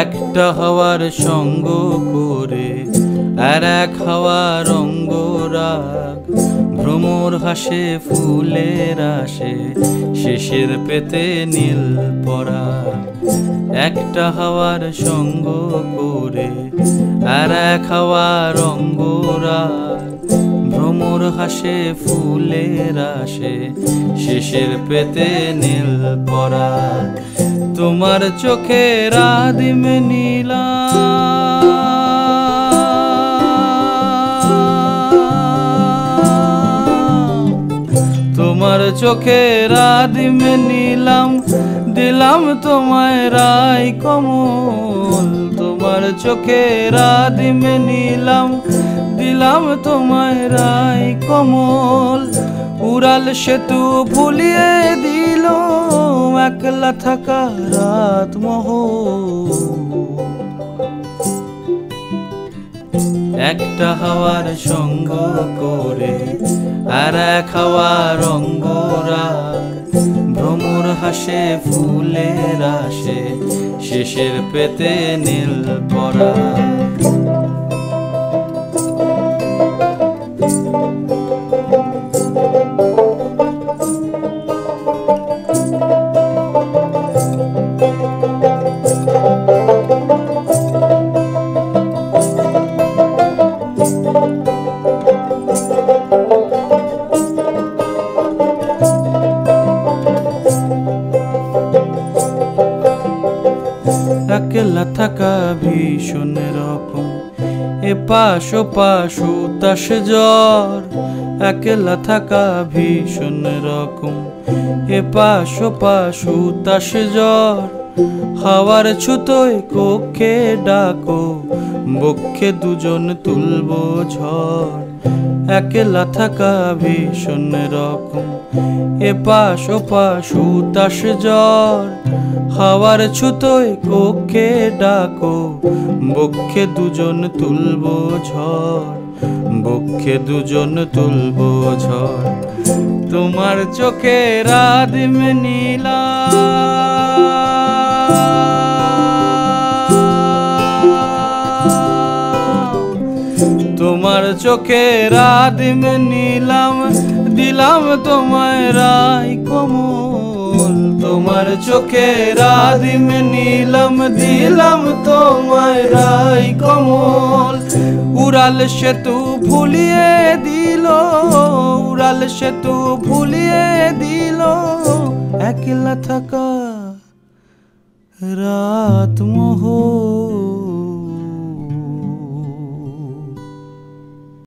একটা হাওয়ার সঙ্গ করে আর এক হাওয়ার অঙ্গরাগ, ভ্রমর হাসে ফুলের আসে শেষের পেতে নীল পরাগ। একটা হাওয়ার সঙ্গ করে আর এক হাওয়ার অঙ্গরাগ, ভ্রমর হাসে ফুলের আসে শেষের পেতে নীল পরাগ। তোমার চোখের আদিম নীলা, তোমার চোখের আদিম নীলাম, দিলাম তোমায় রায় কমল। তোমার চোখের আদিম নীলাম, দিলাম তোমায় রায় কমল। উড়াল সেতু ভুলিয়ে দিল একলা থাকা রাত মহল। একটা হাওয়ার সঙ্গ করে আর এক হাওয়ার অঙ্গরাগ, ভ্রমর হাসে ফুলের আসে শেষের পেতে নীল পরাগ। একলা থাকা ভীষণ রকম, এ পাশ ও পাশ উতাস জ্বর। একলা থাকা ভীষণ রকম, এ পাশ ও পাশ উতাস জ্বর। হাওয়ার ছুতোয় কক্ষে ডাকো, বক্ষে দুজন তুলবো ঝড়। একলা থাকা ভীষণ রকম, এ পাশ ও পাশ উতাস জ্বর। হাওয়ার ছুতোয় কক্ষে ডাকো, বক্ষে দুজন তুলবো ঝড়। বক্ষে দুজন তুলবো ঝড়। তোমার চোখের আদিম নীলা, তোমার চোখের আদিম নীলাম, দিলাম তোমায় রায় কমল। তোমার চোখের আদিম নীলাম, দিলাম তোমায় রায় কমল। উড়াল সেতু ভুলিয়ে দিল, উড়াল সেতু ভুলিয়ে দিল একলা থাকা রাত মহল।